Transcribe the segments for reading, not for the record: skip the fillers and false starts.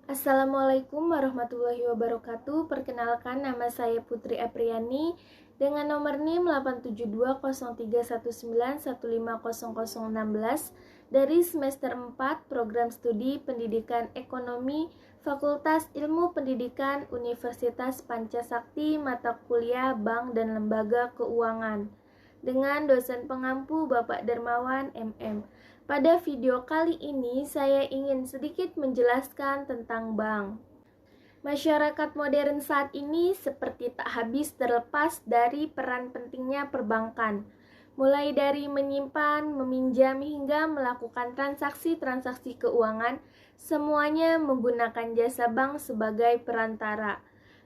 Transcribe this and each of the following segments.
Assalamualaikum warahmatullahi wabarakatuh. Perkenalkan, nama saya Putri Apriani dengan nomor NIM 8720319150016 dari semester 4 Program Studi Pendidikan Ekonomi Fakultas Ilmu Pendidikan Universitas Pancasakti, mata kuliah Bank dan Lembaga Keuangan, dengan dosen pengampu Bapak Darmawan MM. Pada video kali ini saya ingin sedikit menjelaskan tentang bank. Masyarakat modern saat ini seperti tak habis terlepas dari peran pentingnya perbankan, mulai dari menyimpan, meminjam hingga melakukan transaksi-transaksi keuangan, semuanya menggunakan jasa bank sebagai perantara.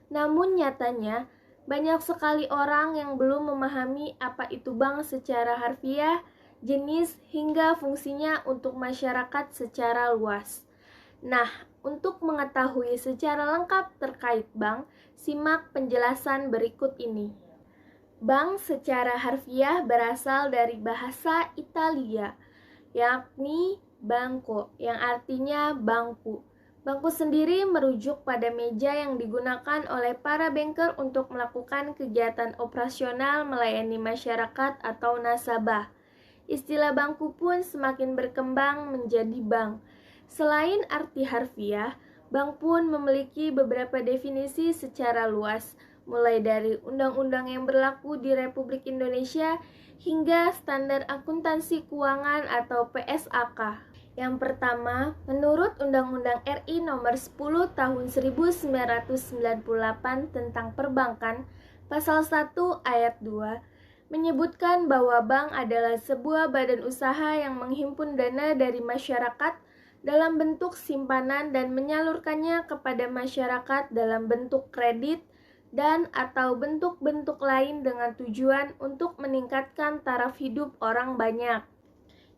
Namun nyatanya, banyak sekali orang yang belum memahami apa itu bank secara harfiah, jenis, hingga fungsinya untuk masyarakat secara luas. Nah, untuk mengetahui secara lengkap terkait bank, simak penjelasan berikut ini. Bank secara harfiah berasal dari bahasa Italia, yakni banco, yang artinya bangku. Bangku sendiri merujuk pada meja yang digunakan oleh para banker untuk melakukan kegiatan operasional melayani masyarakat atau nasabah. Istilah bangku pun semakin berkembang menjadi bank. Selain arti harfiah, bank pun memiliki beberapa definisi secara luas, mulai dari undang-undang yang berlaku di Republik Indonesia hingga standar akuntansi keuangan atau PSAK. Yang pertama, menurut Undang-Undang RI Nomor 10 Tahun 1998 tentang Perbankan, Pasal 1 Ayat 2, menyebutkan bahwa bank adalah sebuah badan usaha yang menghimpun dana dari masyarakat dalam bentuk simpanan dan menyalurkannya kepada masyarakat dalam bentuk kredit dan atau bentuk-bentuk lain dengan tujuan untuk meningkatkan taraf hidup orang banyak.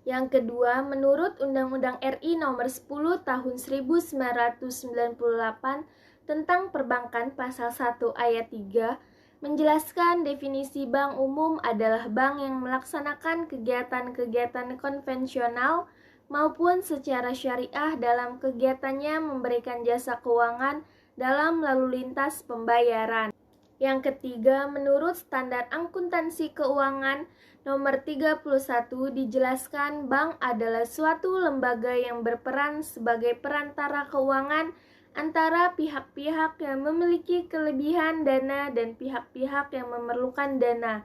Yang kedua, menurut Undang-Undang RI Nomor 10 Tahun 1998 tentang Perbankan Pasal 1 Ayat 3, menjelaskan definisi bank umum adalah bank yang melaksanakan kegiatan-kegiatan konvensional maupun secara syariah dalam kegiatannya memberikan jasa keuangan dalam lalu lintas pembayaran. Yang ketiga, menurut Standar Akuntansi Keuangan Nomor 31 dijelaskan bank adalah suatu lembaga yang berperan sebagai perantara keuangan antara pihak-pihak yang memiliki kelebihan dana dan pihak-pihak yang memerlukan dana,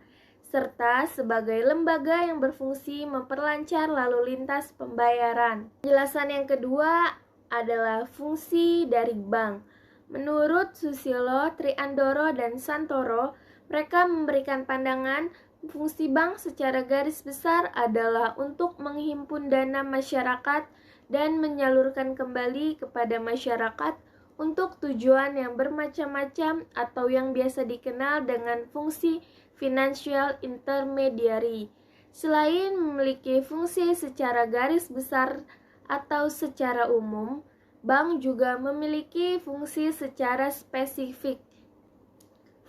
serta sebagai lembaga yang berfungsi memperlancar lalu lintas pembayaran. Penjelasan yang kedua adalah fungsi dari bank. Menurut Susilo, Triandoro, dan Santoro, mereka memberikan pandangan fungsi bank secara garis besar adalah untuk menghimpun dana masyarakat dan menyalurkan kembali kepada masyarakat untuk tujuan yang bermacam-macam atau yang biasa dikenal dengan fungsi financial intermediary. Selain memiliki fungsi secara garis besar atau secara umum, bank juga memiliki fungsi secara spesifik.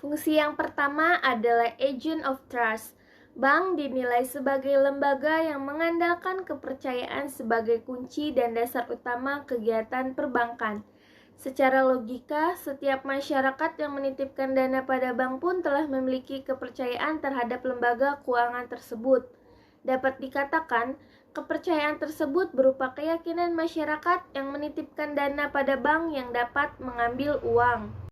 Fungsi yang pertama adalah agent of trust. Bank dinilai sebagai lembaga yang mengandalkan kepercayaan sebagai kunci dan dasar utama kegiatan perbankan. Secara logika, setiap masyarakat yang menitipkan dana pada bank pun telah memiliki kepercayaan terhadap lembaga keuangan tersebut. Dapat dikatakan, kepercayaan tersebut berupa keyakinan masyarakat yang menitipkan dana pada bank yang dapat mengambil uang.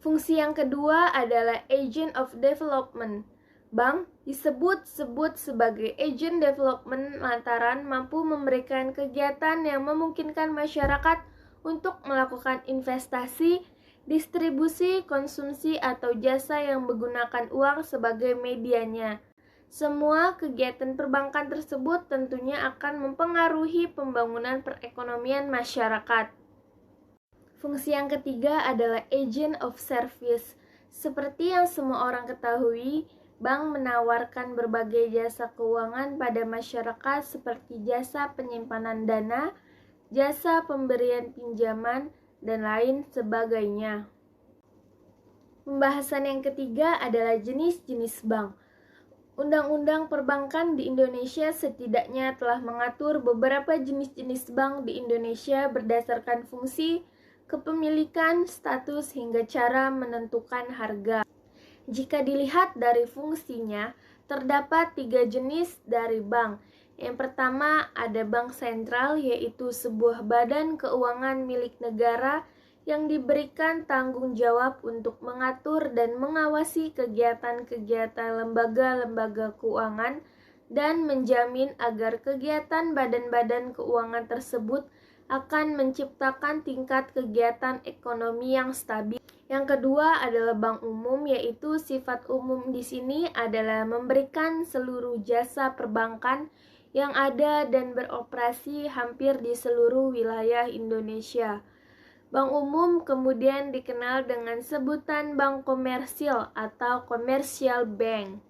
Fungsi yang kedua adalah agent of development. Bank disebut-sebut sebagai agent development lantaran mampu memberikan kegiatan yang memungkinkan masyarakat untuk melakukan investasi, distribusi, konsumsi, atau jasa yang menggunakan uang sebagai medianya. Semua kegiatan perbankan tersebut tentunya akan mempengaruhi pembangunan perekonomian masyarakat. Fungsi yang ketiga adalah agent of service. Seperti yang semua orang ketahui, bank menawarkan berbagai jasa keuangan pada masyarakat seperti jasa penyimpanan dana, jasa pemberian pinjaman, dan lain sebagainya. Pembahasan yang ketiga adalah jenis-jenis bank. Undang-undang perbankan di Indonesia setidaknya telah mengatur beberapa jenis-jenis bank di Indonesia berdasarkan fungsi, kepemilikan, status, hingga cara menentukan harga. Jika dilihat dari fungsinya, terdapat 3 jenis dari bank. Yang pertama ada bank sentral, yaitu sebuah badan keuangan milik negara yang diberikan tanggung jawab untuk mengatur dan mengawasi kegiatan-kegiatan lembaga-lembaga keuangan dan menjamin agar kegiatan badan-badan keuangan tersebut akan menciptakan tingkat kegiatan ekonomi yang stabil. Yang kedua adalah bank umum, yaitu sifat umum di sini adalah memberikan seluruh jasa perbankan yang ada dan beroperasi hampir di seluruh wilayah Indonesia. Bank umum kemudian dikenal dengan sebutan bank komersil atau commercial bank.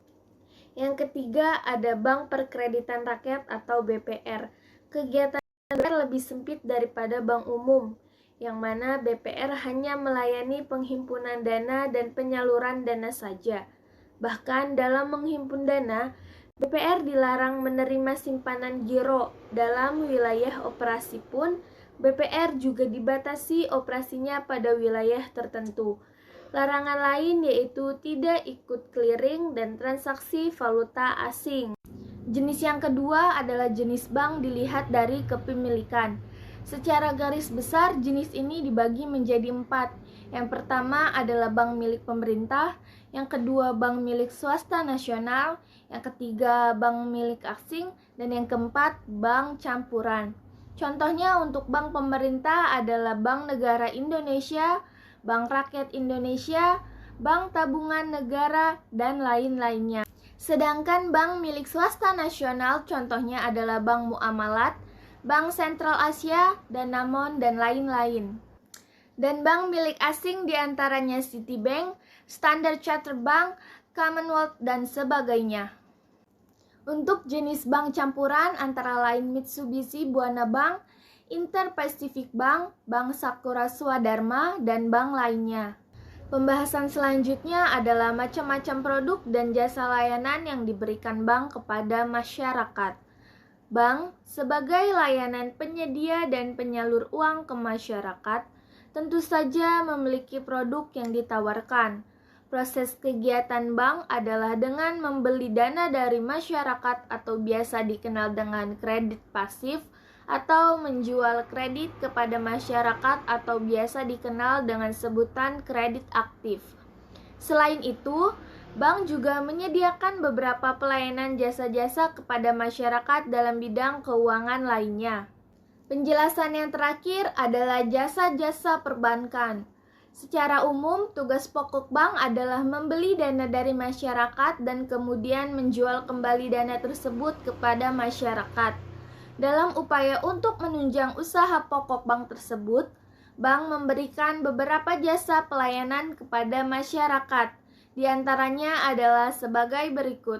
Yang ketiga ada Bank Perkreditan Rakyat atau BPR. Kegiatan BPR lebih sempit daripada bank umum, yang mana BPR hanya melayani penghimpunan dana dan penyaluran dana saja. Bahkan dalam menghimpun dana, BPR dilarang menerima simpanan giro. Dalam wilayah operasi pun, BPR juga dibatasi operasinya pada wilayah tertentu. Larangan lain yaitu tidak ikut clearing dan transaksi valuta asing. Jenis yang kedua adalah jenis bank dilihat dari kepemilikan. Secara garis besar, jenis ini dibagi menjadi 4. Yang pertama adalah bank milik pemerintah, yang kedua bank milik swasta nasional, yang ketiga bank milik asing, dan yang keempat bank campuran. Contohnya untuk bank pemerintah adalah Bank Negara Indonesia, Bank Rakyat Indonesia, Bank Tabungan Negara, dan lain-lainnya. Sedangkan bank milik swasta nasional contohnya adalah Bank Muamalat, Bank Sentral Asia, Danamon, dan lain-lain. Dan bank milik asing diantaranya Citibank, Standard Chartered Bank, Commonwealth, dan sebagainya. Untuk jenis bank campuran antara lain Mitsubishi Buana Bank, Inter-Pacific Bank, Bank Sakura Swadharma, dan bank lainnya. Pembahasan selanjutnya adalah macam-macam produk dan jasa layanan yang diberikan bank kepada masyarakat. Bank sebagai layanan penyedia dan penyalur uang ke masyarakat tentu saja memiliki produk yang ditawarkan. Proses kegiatan bank adalah dengan membeli dana dari masyarakat atau biasa dikenal dengan kredit pasif, atau menjual kredit kepada masyarakat atau biasa dikenal dengan sebutan kredit aktif. Selain itu, bank juga menyediakan beberapa pelayanan jasa-jasa kepada masyarakat dalam bidang keuangan lainnya. Penjelasan yang terakhir adalah jasa-jasa perbankan. Secara umum, tugas pokok bank adalah membeli dana dari masyarakat dan kemudian menjual kembali dana tersebut kepada masyarakat. Dalam upaya untuk menunjang usaha pokok bank tersebut, bank memberikan beberapa jasa pelayanan kepada masyarakat. Di antaranya adalah sebagai berikut.